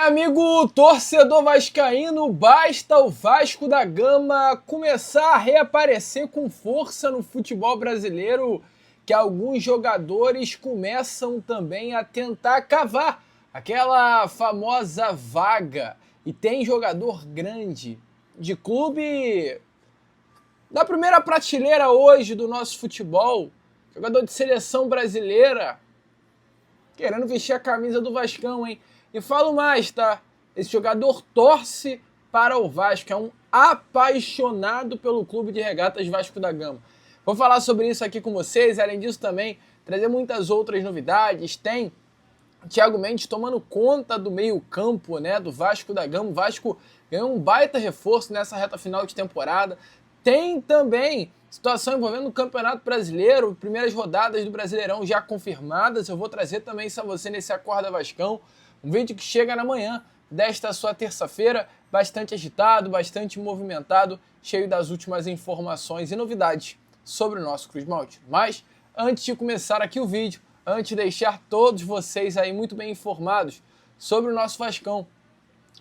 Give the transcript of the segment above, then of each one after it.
Amigo torcedor vascaíno, basta o Vasco da Gama começar a reaparecer com força no futebol brasileiro que alguns jogadores começam também a tentar cavar aquela famosa vaga. E tem jogador grande de clube da primeira prateleira hoje do nosso futebol, jogador de seleção brasileira, querendo vestir a camisa do Vascão, hein? E falo mais, tá? Esse jogador torce para o Vasco, é um apaixonado pelo Clube de Regatas Vasco da Gama. Vou falar sobre isso aqui com vocês, além disso também trazer muitas outras novidades. Tem Thiago Mendes tomando conta do meio-campo, né, do Vasco da Gama. O Vasco ganhou um baita reforço nessa reta final de temporada. Tem também situação envolvendo o Campeonato Brasileiro, primeiras rodadas do Brasileirão já confirmadas. Eu vou trazer também isso a você nesse Acorda Vascão. Um vídeo que chega na manhã desta sua terça-feira, bastante agitado, bastante movimentado, cheio das últimas informações e novidades sobre o nosso Cruz Maltino. Mas, antes de começar aqui o vídeo, antes de deixar todos vocês aí muito bem informados sobre o nosso Vascão,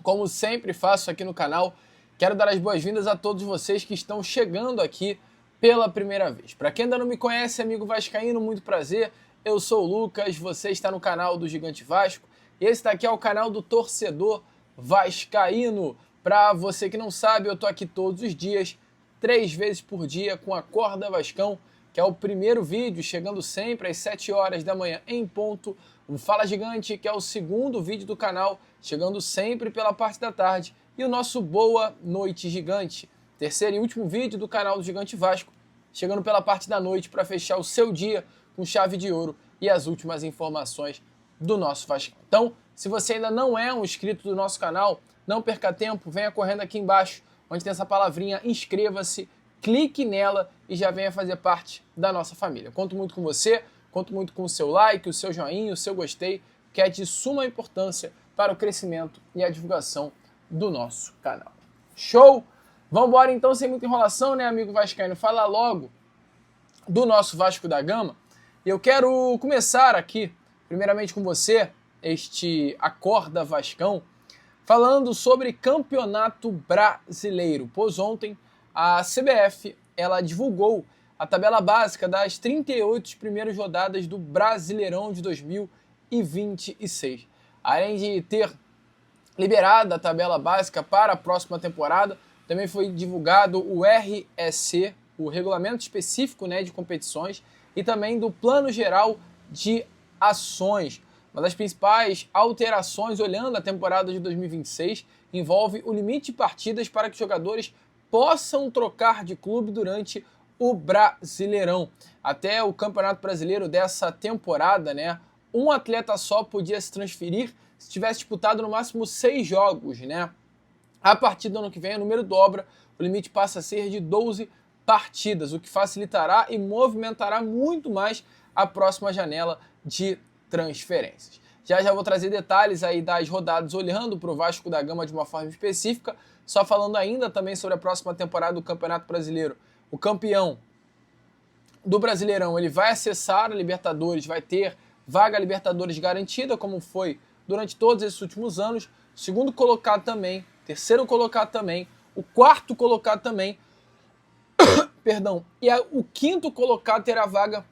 como sempre faço aqui no canal, quero dar as boas-vindas a todos vocês que estão chegando aqui pela primeira vez. Para quem ainda não me conhece, amigo vascaíno, muito prazer. Eu sou o Lucas, você está no canal do Gigante Vasco. Esse daqui é o canal do torcedor vascaíno. Para você que não sabe, eu tô aqui todos os dias, 3 vezes por dia, com Acorda Vascão, que é o primeiro vídeo, chegando sempre às 7 horas da manhã em ponto. O Fala Gigante, que é o segundo vídeo do canal, chegando sempre pela parte da tarde. E o nosso Boa Noite Gigante, terceiro e último vídeo do canal do Gigante Vasco, chegando pela parte da noite para fechar o seu dia com chave de ouro e as últimas informações do nosso Vasco. Então, se você ainda não é um inscrito do nosso canal, não perca tempo, venha correndo aqui embaixo, onde tem essa palavrinha inscreva-se, clique nela e já venha fazer parte da nossa família. Conto muito com você, conto muito com o seu like, o seu joinha, o seu gostei, que é de suma importância para o crescimento e a divulgação do nosso canal. Show? Vamos embora então, sem muita enrolação, né, amigo vascaíno? Falar logo do nosso Vasco da Gama. E eu quero começar aqui, primeiramente com você, este Acorda Vascão, falando sobre Campeonato Brasileiro. Pois ontem a CBF ela divulgou a tabela básica das 38 primeiras rodadas do Brasileirão de 2026. Além de ter liberado a tabela básica para a próxima temporada, também foi divulgado o REC, o Regulamento Específico, né, de Competições, e também do Plano Geral de Ações. Uma das principais alterações, olhando a temporada de 2026, envolve o limite de partidas para que jogadores possam trocar de clube durante o Brasileirão. Até o Campeonato Brasileiro dessa temporada, né, um atleta só podia se transferir se tivesse disputado no máximo 6 jogos, né? A partir do ano que vem, o número dobra, o limite passa a ser de 12 partidas, o que facilitará e movimentará muito mais a próxima janela de transferências. Já vou trazer detalhes aí das rodadas olhando para o Vasco da Gama de uma forma específica, só falando ainda também sobre a próxima temporada do Campeonato Brasileiro. O campeão do Brasileirão, ele vai acessar a Libertadores, vai ter vaga Libertadores garantida, como foi durante todos esses últimos anos. O segundo colocado também, terceiro colocado também, o quarto colocado também, perdão, e o quinto colocado terá vaga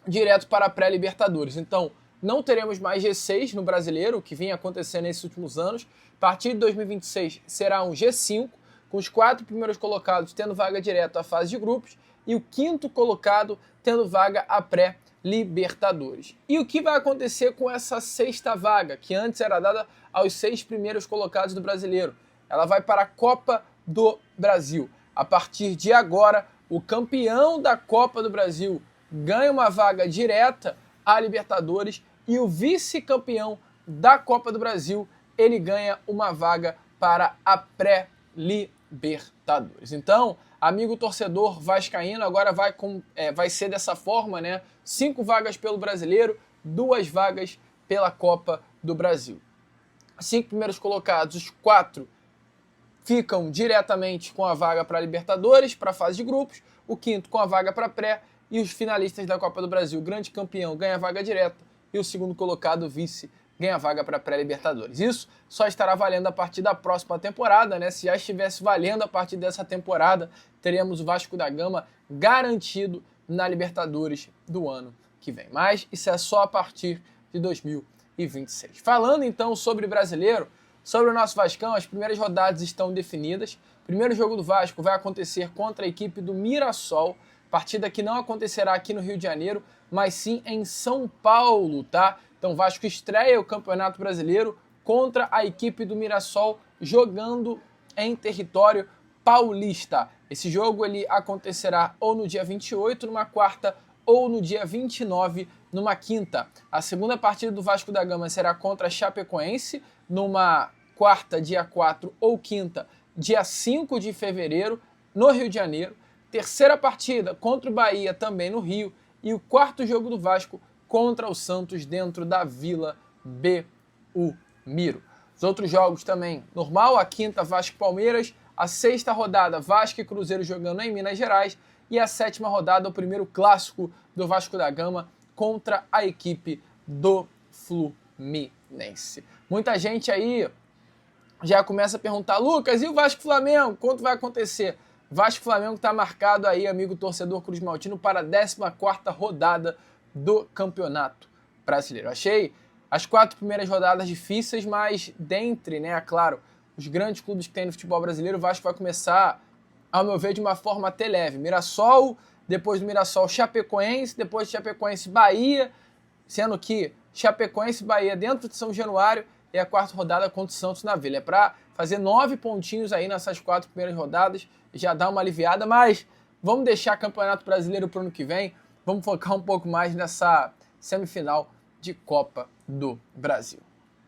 direto para a pré-Libertadores. Então, não teremos mais G6 no Brasileiro, o que vinha acontecendo nesses últimos anos. A partir de 2026 será um G5, com os 4 primeiros colocados tendo vaga direto à fase de grupos e o quinto colocado tendo vaga à pré-Libertadores. E o que vai acontecer com essa sexta vaga, que antes era dada aos 6 primeiros colocados do Brasileiro? Ela vai para a Copa do Brasil. A partir de agora, o campeão da Copa do Brasil ganha uma vaga direta à Libertadores e o vice-campeão da Copa do Brasil, ele ganha uma vaga para a pré-Libertadores. Então, amigo torcedor vascaíno, agora vai ser dessa forma, né? 5 vagas pelo Brasileiro, 2 vagas pela Copa do Brasil. 5 primeiros colocados, os 4 ficam diretamente com a vaga para a Libertadores, para a fase de grupos, o quinto com a vaga para pré, e os finalistas da Copa do Brasil, o grande campeão, ganha a vaga direta, e o segundo colocado, vice, ganha vaga para a pré-Libertadores. Isso só estará valendo a partir da próxima temporada, né? Se já estivesse valendo a partir dessa temporada, teríamos o Vasco da Gama garantido na Libertadores do ano que vem. Mas isso é só a partir de 2026. Falando então sobre brasileiro, sobre o nosso Vascão, as primeiras rodadas estão definidas. O primeiro jogo do Vasco vai acontecer contra a equipe do Mirassol, partida que não acontecerá aqui no Rio de Janeiro, mas sim em São Paulo, tá? Então o Vasco estreia o Campeonato Brasileiro contra a equipe do Mirassol, jogando em território paulista. Esse jogo ele acontecerá ou no dia 28, numa quarta, ou no dia 29, numa quinta. A segunda partida do Vasco da Gama será contra a Chapecoense, numa quarta, dia 4, ou quinta, dia 5 de fevereiro, no Rio de Janeiro. Terceira partida contra o Bahia, também no Rio. E o quarto jogo do Vasco contra o Santos, dentro da Vila Belmiro. Os outros jogos também normal, a quinta Vasco e Palmeiras, a sexta rodada Vasco e Cruzeiro jogando em Minas Gerais e a sétima rodada o primeiro clássico do Vasco da Gama contra a equipe do Fluminense. Muita gente aí já começa a perguntar, Lucas, e o Vasco e Flamengo? Quanto vai acontecer? Vasco e Flamengo está marcado aí, amigo torcedor Cruz Maltino, para a 14ª rodada do Campeonato Brasileiro. Achei as 4 primeiras rodadas difíceis, mas dentre, né, claro, os grandes clubes que tem no futebol brasileiro, o Vasco vai começar, ao meu ver, de uma forma até leve. Mirassol, depois do Mirassol Chapecoense, depois de Chapecoense Bahia, sendo que Chapecoense Bahia dentro de São Januário e a quarta rodada contra o Santos na Vila. É para fazer 9 pontinhos aí nessas 4 primeiras rodadas, já dá uma aliviada, mas vamos deixar Campeonato Brasileiro para o ano que vem, vamos focar um pouco mais nessa semifinal de Copa do Brasil.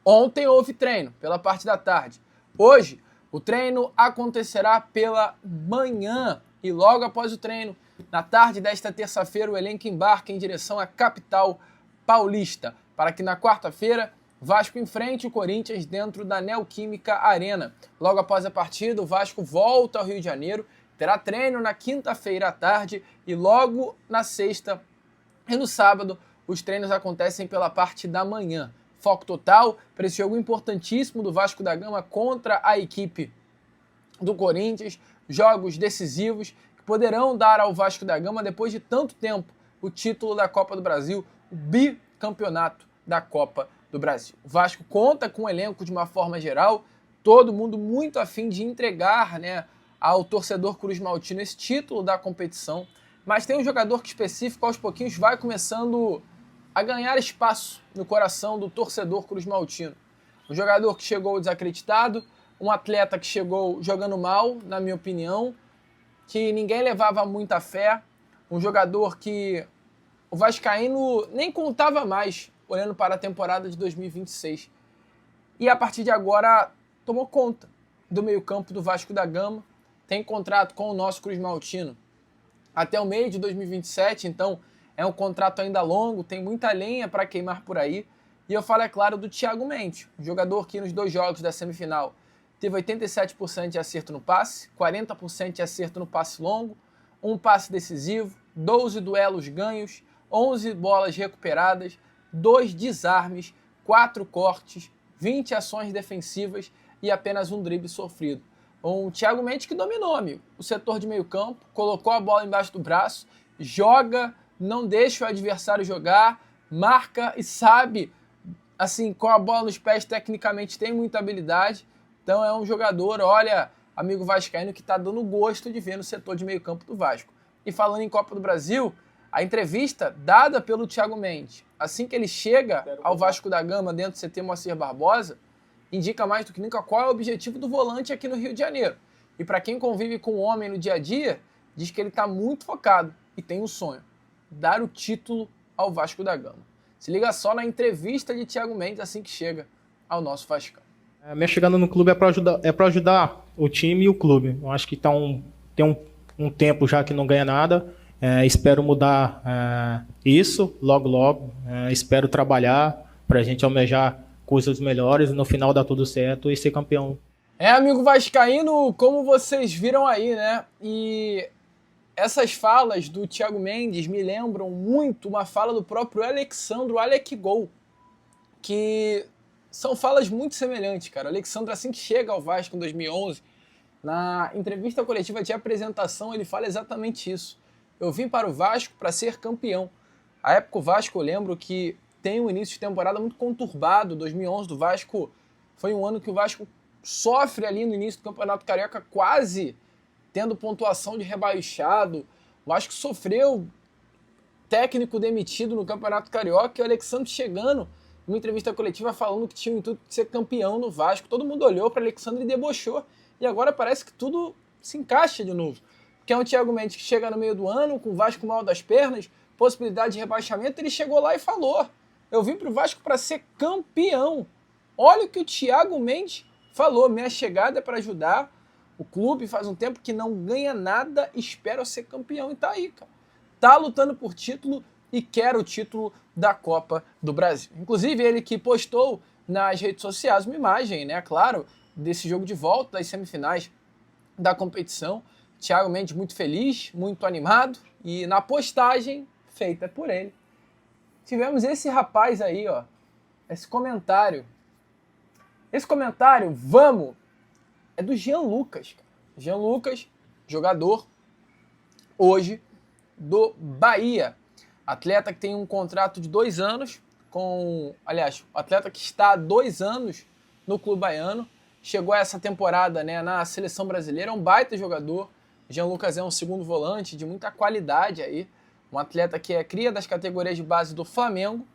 Ontem houve treino pela parte da tarde. Hoje, o treino acontecerá pela manhã e logo após o treino, na tarde desta terça-feira, o elenco embarca em direção à capital paulista, para que na quarta-feira Vasco enfrente o Corinthians dentro da Neoquímica Arena. Logo após a partida, o Vasco volta ao Rio de Janeiro, terá treino na quinta-feira à tarde e logo na sexta e no sábado os treinos acontecem pela parte da manhã. Foco total para esse jogo importantíssimo do Vasco da Gama contra a equipe do Corinthians, jogos decisivos que poderão dar ao Vasco da Gama, depois de tanto tempo, o título da Copa do Brasil, o bicampeonato da Copa do Brasil. O Vasco conta com o elenco de uma forma geral, todo mundo muito afim de entregar, né, ao torcedor Cruz Maltino esse título da competição, mas tem um jogador que específico aos pouquinhos vai começando a ganhar espaço no coração do torcedor Cruz Maltino. Um jogador que chegou desacreditado, um atleta que chegou jogando mal, na minha opinião, que ninguém levava muita fé, um jogador que o vascaíno nem contava mais olhando para a temporada de 2026. E a partir de agora tomou conta do meio-campo do Vasco da Gama, tem contrato com o nosso Cruz Maltino até o meio de 2027, então é um contrato ainda longo, tem muita lenha para queimar por aí. E eu falo, é claro, do Thiago Mendes, um jogador que nos 2 jogos da semifinal teve 87% de acerto no passe, 40% de acerto no passe longo, um passe decisivo, 12 duelos ganhos, 11 bolas recuperadas, 2 desarmes, 4 cortes, 20 ações defensivas e apenas um drible sofrido. Um Thiago Mendes que dominou, amigo, o setor de meio campo, colocou a bola embaixo do braço, joga, não deixa o adversário jogar, marca e sabe, assim, com a bola nos pés, tecnicamente tem muita habilidade. Então é um jogador, olha, amigo vascaíno, que está dando gosto de ver no setor de meio campo do Vasco. E falando em Copa do Brasil, a entrevista dada pelo Thiago Mendes, assim que ele chega ao Vasco da Gama dentro do CT Moacir Barbosa, indica mais do que nunca qual é o objetivo do volante aqui no Rio de Janeiro. E para quem convive com o homem no dia a dia, diz que ele está muito focado e tem um sonho: dar o título ao Vasco da Gama. Se liga só na entrevista de Thiago Mendes assim que chega ao nosso Vascão. Minha chegada no clube é para ajudar o time e o clube. Eu acho que tem um tempo já que não ganha nada. Espero mudar isso logo. Espero trabalhar para a gente almejar coisas melhores e no final dar tudo certo e ser campeão. Amigo vascaíno, como vocês viram aí, né? E essas falas do Thiago Mendes me lembram muito uma fala do próprio Alexandro Alec Gol, que são falas muito semelhantes, cara. O Alexandre, assim que chega ao Vasco em 2011, na entrevista coletiva de apresentação, ele fala exatamente isso. Eu vim para o Vasco para ser campeão. A época o Vasco, eu lembro que tem um início de temporada muito conturbado. 2011 do Vasco foi um ano que o Vasco sofre ali no início do Campeonato Carioca, quase tendo pontuação de rebaixado. O Vasco sofreu técnico demitido no Campeonato Carioca e o Alexandre chegando numa entrevista coletiva falando que tinha o intuito de ser campeão no Vasco. Todo mundo olhou para o Alexandre e debochou. E agora parece que tudo se encaixa de novo. Porque é um Thiago Mendes que chega no meio do ano, com o Vasco mal das pernas, possibilidade de rebaixamento, ele chegou lá e falou: eu vim para o Vasco para ser campeão. Olha o que o Thiago Mendes falou: minha chegada é para ajudar o clube, faz um tempo que não ganha nada, espera ser campeão. E tá aí, cara. Tá lutando por título e quer o título da Copa do Brasil. Inclusive, ele que postou nas redes sociais uma imagem, né, claro, desse jogo de volta, das semifinais da competição. Thiago Mendes muito feliz, muito animado, e na postagem feita por ele, tivemos esse rapaz aí, ó, esse comentário. Esse comentário, vamos, é do Jean Lucas. Jean Lucas, jogador, hoje, do Bahia. Atleta que tem um contrato de 2 anos, aliás, atleta que está há 2 anos no clube baiano, chegou essa temporada, né, na seleção brasileira, é um baita jogador. Jean Lucas é um segundo volante de muita qualidade aí, um atleta que é cria das categorias de base do Flamengo.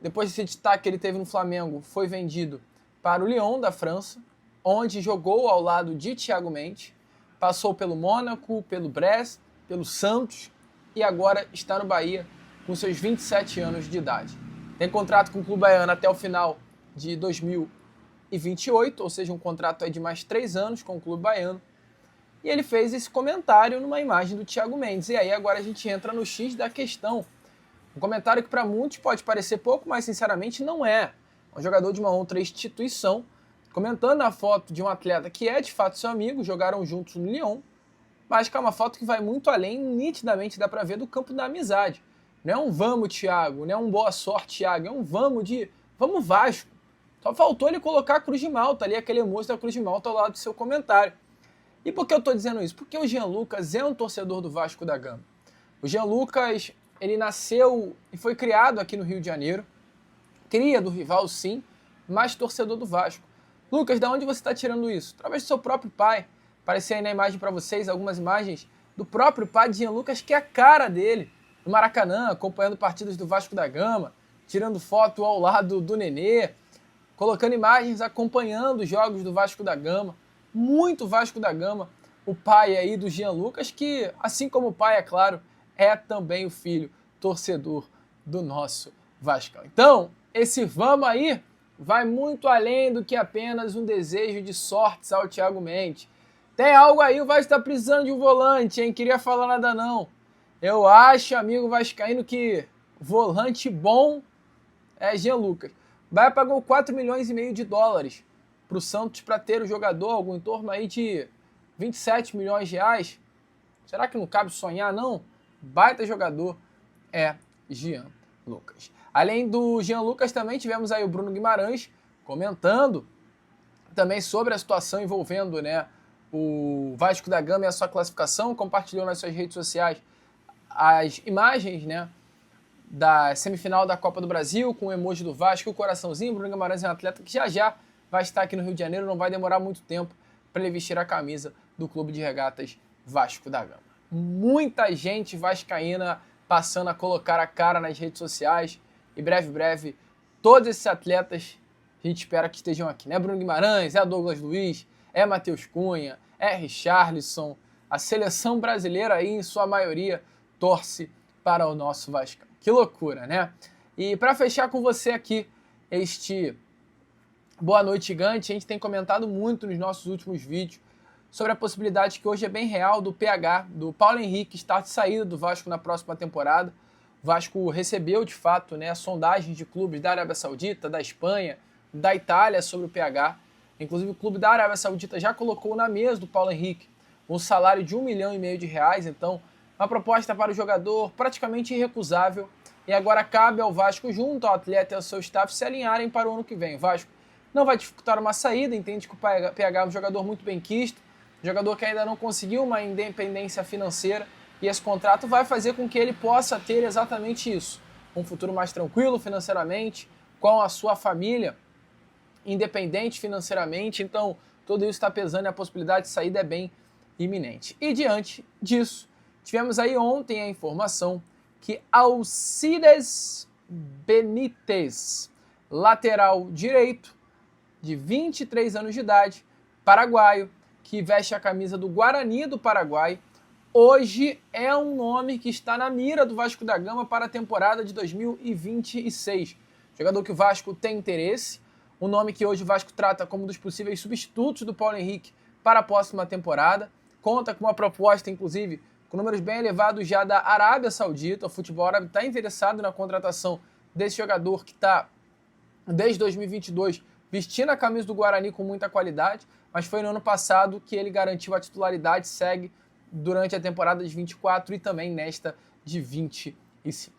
Depois desse destaque que ele teve no Flamengo, foi vendido para o Lyon da França, onde jogou ao lado de Thiago Mendes, passou pelo Mônaco, pelo Brest, pelo Santos e agora está no Bahia com seus 27 anos de idade. Tem contrato com o clube baiano até o final de 2028, ou seja, um contrato aí de mais 3 anos com o clube baiano. E ele fez esse comentário numa imagem do Thiago Mendes. E aí agora a gente entra no X da questão. Um comentário que para muitos pode parecer pouco, mas sinceramente não é. Um jogador de uma outra instituição, comentando a foto de um atleta que é de fato seu amigo, jogaram juntos no Lyon, mas que é uma foto que vai muito além, nitidamente dá para ver, do campo da amizade. Não é um vamos, Thiago, não é um boa sorte, Thiago, é um vamos Vasco. Só faltou ele colocar a Cruz de Malta ali, aquele emoji da Cruz de Malta ao lado do seu comentário. E por que eu estou dizendo isso? Porque o Jean Lucas é um torcedor do Vasco da Gama. O Jean Lucas, ele nasceu e foi criado aqui no Rio de Janeiro, cria do rival sim, mas torcedor do Vasco. Lucas, de onde você está tirando isso? Através do seu próprio pai. Apareceu aí na imagem para vocês algumas imagens do próprio pai de Jean Lucas, que é a cara dele, no Maracanã, acompanhando partidas do Vasco da Gama, tirando foto ao lado do Nenê, colocando imagens acompanhando os jogos do Vasco da Gama. Muito Vasco da Gama, o pai aí do Jean Lucas, que, assim como o pai, é claro, é também o filho torcedor do nosso Vascão. Então, esse vamos aí vai muito além do que apenas um desejo de sortes ao Thiago Mendes. Tem algo aí, o Vasco está precisando de um volante, hein? Queria falar nada não. Eu acho, amigo vascaíno, que volante bom é Jean Lucas. Bahia pagou 4,5 milhões de dólares para o Santos para ter o jogador, algo em torno aí de 27 milhões de reais. Será que não cabe sonhar, não? Baita jogador é Jean Lucas. Além do Jean Lucas, também tivemos aí o Bruno Guimarães comentando também sobre a situação envolvendo, né, o Vasco da Gama e a sua classificação. Compartilhou nas suas redes sociais as imagens, né, da semifinal da Copa do Brasil, com o emoji do Vasco e o coraçãozinho. Bruno Guimarães é um atleta que já vai estar aqui no Rio de Janeiro, não vai demorar muito tempo para ele vestir a camisa do Clube de Regatas Vasco da Gama. Muita gente vascaína passando a colocar a cara nas redes sociais, e breve, todos esses atletas a gente espera que estejam aqui, né? Bruno Guimarães, é Douglas Luiz, é Matheus Cunha, é Richarlison. A seleção brasileira aí, em sua maioria, torce para o nosso Vasco. Que loucura, né? E para fechar com você aqui, este Boa Noite Gigante, a gente tem comentado muito nos nossos últimos vídeos sobre a possibilidade que hoje é bem real do PH, do Paulo Henrique, estar de saída do Vasco na próxima temporada. O Vasco recebeu, de fato, né, sondagens de clubes da Arábia Saudita, da Espanha, da Itália sobre o PH. Inclusive, o clube da Arábia Saudita já colocou na mesa do Paulo Henrique um salário de 1,5 milhão de reais. Então, uma proposta para o jogador praticamente irrecusável. e agora cabe ao Vasco, junto ao atleta e ao seu staff, se alinharem para o ano que vem. O Vasco não vai dificultar uma saída, entende que o PH é um jogador muito benquisto, um jogador que ainda não conseguiu uma independência financeira, e esse contrato vai fazer com que ele possa ter exatamente isso, um futuro mais tranquilo financeiramente, com a sua família independente financeiramente, então tudo isso está pesando e a possibilidade de saída é bem iminente. E diante disso, tivemos aí ontem a informação que Alcides Benítez, lateral direito, de 23 anos de idade, paraguaio, que veste a camisa do Guarani do Paraguai, hoje é um nome que está na mira do Vasco da Gama para a temporada de 2026. Jogador que o Vasco tem interesse, um nome que hoje o Vasco trata como um dos possíveis substitutos do Paulo Henrique para a próxima temporada. Conta com uma proposta, inclusive, com números bem elevados já da Arábia Saudita. O futebol árabe está interessado na contratação desse jogador que está, desde 2022, vestindo a camisa do Guarani com muita qualidade, mas foi no ano passado que ele garantiu a titularidade, segue durante a temporada de 24 e também nesta de 25.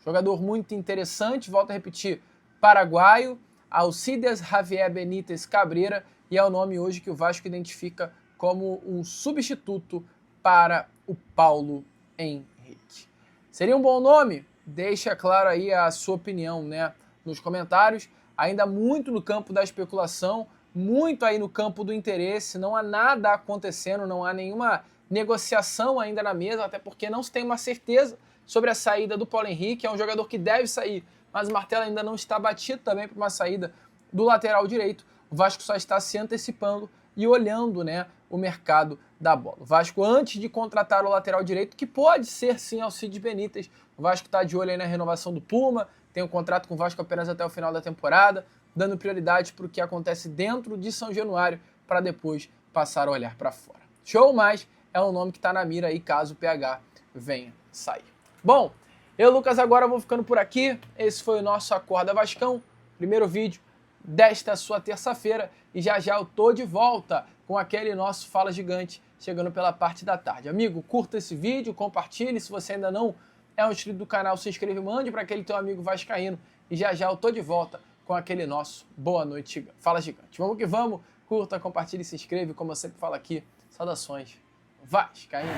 Jogador muito interessante, volto a repetir, paraguaio, Alcides Javier Benítez Cabrera, e é o nome hoje que o Vasco identifica como um substituto para o Paulo Henrique. Seria um bom nome? Deixa claro aí a sua opinião, né, nos comentários. Ainda muito no campo da especulação, muito aí no campo do interesse, não há nada acontecendo, não há nenhuma negociação ainda na mesa, até porque não se tem uma certeza sobre a saída do Paulo Henrique. É um jogador que deve sair, mas o martelo ainda não está batido também para uma saída do lateral direito. O Vasco só está se antecipando e olhando, né, o mercado da bola. O Vasco, antes de contratar o lateral direito, que pode ser sim Alcides Benítez, o Vasco está de olho aí na renovação do Puma, tem um contrato com o Vasco apenas até o final da temporada, dando prioridade para o que acontece dentro de São Januário, para depois passar a olhar para fora. Show, mas é um nome que está na mira aí caso o PH venha sair. Bom, eu, Lucas, agora vou ficando por aqui. Esse foi o nosso Acorda Vascão, primeiro vídeo desta sua terça-feira, e já já eu tô de volta com aquele nosso Fala Gigante chegando pela parte da tarde. Amigo, curta esse vídeo, compartilhe, se você ainda não é um inscrito do canal, se inscreva e mande para aquele teu amigo vascaíno, e já já eu tô de volta com aquele nosso Boa Noite Fala Gigante. Vamos que vamos, curta, compartilhe, se inscreve, como eu sempre falo aqui, saudações vascaíno.